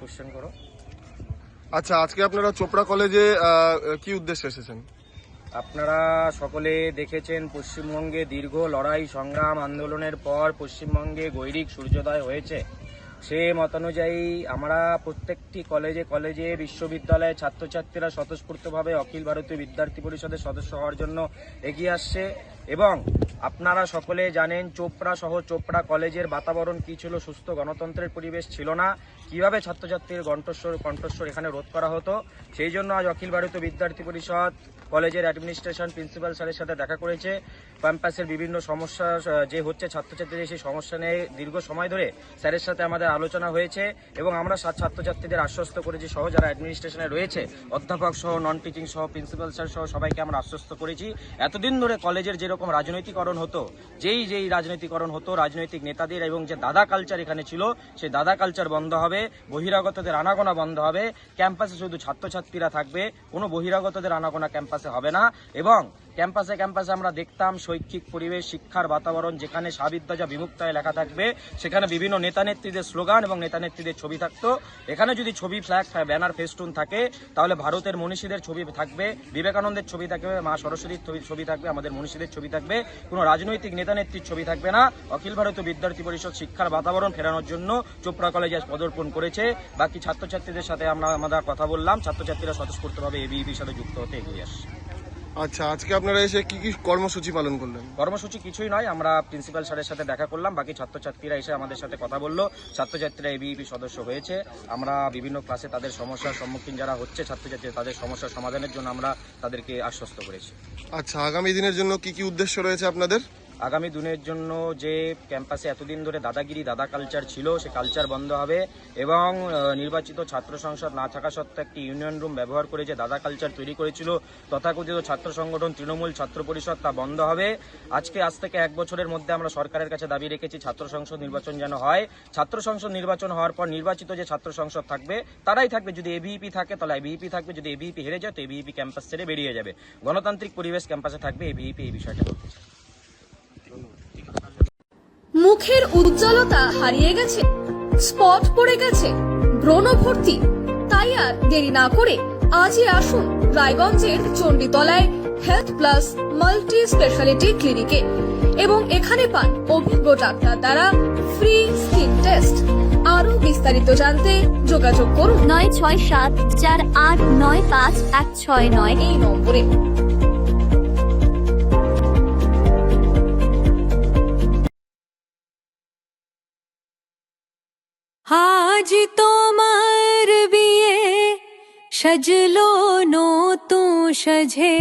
Question করো। আচ্ছা, আজকে আপনারা চোপড়া কলেজে কি উদ্দেশ্যে এসেছেন? আপনারা সকলে দেখেছেন পশ্চিমবঙ্গে দীর্ঘ লড়াই সংগ্রাম আন্দোলনের পর পশ্চিমবঙ্গে গৈরিক সূর্যোদয় হয়েছে। সে মতানুযায়ী আমরা প্রত্যেকটি কলেজে বিশ্ববিদ্যালয়ে ছাত্রছাত্রীরা স্বতঃস্ফূর্তভাবে অখিল ভারতীয় বিদ্যার্থী পরিষদের সদস্য হওয়ার জন্য এগিয়ে আসছে। এবং আপনারা সকলে জানেন চোপড়া কলেজের বাতাবরণ কি ছিল, সুস্থ গণতন্ত্রের পরিবেশ ছিল না। কিভাবে ছাত্রছাত্রীর কণ্ঠস্বর এখানে রোধ করা হতো, সেই জন্য আজ অখিল ভারতীয় বিদ্যার্থী পরিষদ কলেজের অ্যাডমিনিস্ট্রেশন প্রিন্সিপাল স্যারের সাথে দেখা করেছে। ক্যাম্পাসের বিভিন্ন সমস্যা যে হচ্ছে ছাত্রছাত্রীদের, সেই সমস্যা নিয়ে দীর্ঘ সময় ধরে স্যারের সাথে আমাদের আলোচনা হয়েছে এবং আমরা ছাত্রছাত্রীদের আশ্বস্ত করেছি সহ যারা অ্যাডমিনিস্ট্রেশনে রয়েছে, অধ্যাপক সহ, নন টিচিং সহ, প্রিন্সিপাল স্যার সহ সবাইকে আমরা আশ্বস্ত করেছি। এতদিন ধরে কলেজের যেরকম রাজনৈতিকরণ হতো, যেই রাজনৈতিকরণ হতো, রাজনৈতিক নেতাদের এবং যে দাদা কালচার এখানে ছিল, সেই দাদা কালচার বন্ধ হবে, বহিরাগতদের আনাগোনা বন্ধ হবে। ক্যাম্পাসে শুধু ছাত্রছাত্রীরা থাকবে, কোনো বহিরাগতদের আনাগোনা ক্যাম্পাসে হবে না। এবং ক্যাম্পাসে আমরা দেখতাম শৈক্ষিক পরিবেশ, শিক্ষার বাতাবরণ, যেখানে সাবিদ্যাজা বিমুক্তায় লেখা থাকবে, সেখানে বিভিন্ন নেতানেত্রীদের স্লোগান এবং নেতানেত্রীদের ছবি থাকতো। এখানে যদি ছবি, ফ্ল্যাগ, ব্যানার, ফেস্টুন থাকে, তাহলে ভারতের মনীষীদের ছবি থাকবে, বিবেকানন্দের ছবি থাকবে, মা সরস্বতীর ছবি থাকবে, আমাদের মনীষীদের ছবি থাকবে, কোনো রাজনৈতিক নেতানেত্রীর ছবি থাকবে না। অখিল ভারতীয় বিদ্যার্থী পরিষদ শিক্ষার বাতাবরণ ফেরানোর জন্য চোপড়া কলেজে পদার্পণ করেছে। বাকি ছাত্রছাত্রীদের সাথে আমরা কথা বললাম, ছাত্রছাত্রীরা স্বতঃস্ফূর্তভাবে এবিভিপির সাথে যুক্ত হতে এগিয়ে আসছে। আচ্ছা, আজকে আপনারা এসে কি কি কর্মসূচি পালন করলেন? কর্মসূচি কিছুই নয়, আমরা প্রিন্সিপাল স্যারের সাথে দেখা করলাম, বাকি ছাত্রছাত্রীরা এসে আমাদের সাথে কথা বললো। ছাত্রছাত্রীরা এবিভিপি সদস্য হয়েছে। আমরা বিভিন্ন ক্লাসে তাদের সমস্যার সম্মুখীন যারা হচ্ছে ছাত্রছাত্রী, তাদের সমস্যার সমাধানের জন্য আমরা তাদেরকে আশ্বস্ত করেছি। আচ্ছা, আগামী দিনের জন্য কি কি উদ্দেশ্য রয়েছে আপনাদের? আগামী দিনের জন্য যে ক্যাম্পাসে এতদিন ধরে দাদা কালচার ছিল, সে কালচার বন্ধ হবে এবং নির্বাচিত ছাত্র সংসদ না থাকা সত্ত্বেও একটি ইউনিয়ন রুম ব্যবহার করে যে দাদা কালচার তৈরি করেছিল তথাকথিত ছাত্র সংগঠন তৃণমূল ছাত্র পরিষদ, তা বন্ধ হবে। আজ থেকে 1 বছরের মধ্যে আমরা সরকারের কাছে দাবি রেখেছি ছাত্র সংসদ নির্বাচন যেন হয়। ছাত্র সংসদ নির্বাচন হওয়ার পর নির্বাচিত যে ছাত্র সংসদ থাকবে তারাই থাকবে। যদি এবিভিপি থাকে তাহলে এবিভিপি থাকবে, যদি এবিভিপি হেরে যায় তো এবিভিপি ক্যাম্পাস ছেড়ে বেরিয়ে যাবে। গণতান্ত্রিক পরিবেশ ক্যাম্পাসে থাকবে, এবিভিপি এই বিষয়টা করতে চায়। মুখের উজ্জ্বলতা হারিয়ে গেছে, স্পট পড়ে গেছে, ব্রণ ভর্তি, তাই আর দেরি না করে আজই আসুন রায়গঞ্জের চণ্ডীতলায় হেলথ প্লাস মাল্টি স্পেশালিটি ক্লিনিকে এবং এখানে পান অভিজ্ঞ ডাক্তার দ্বারা ফ্রি স্কিন টেস্ট। আরো বিস্তারিত জানতে যোগাযোগ করুন 9674895169 এই নম্বরে। আজ তোমার বিয়ে সাজলো নতুন সাজে।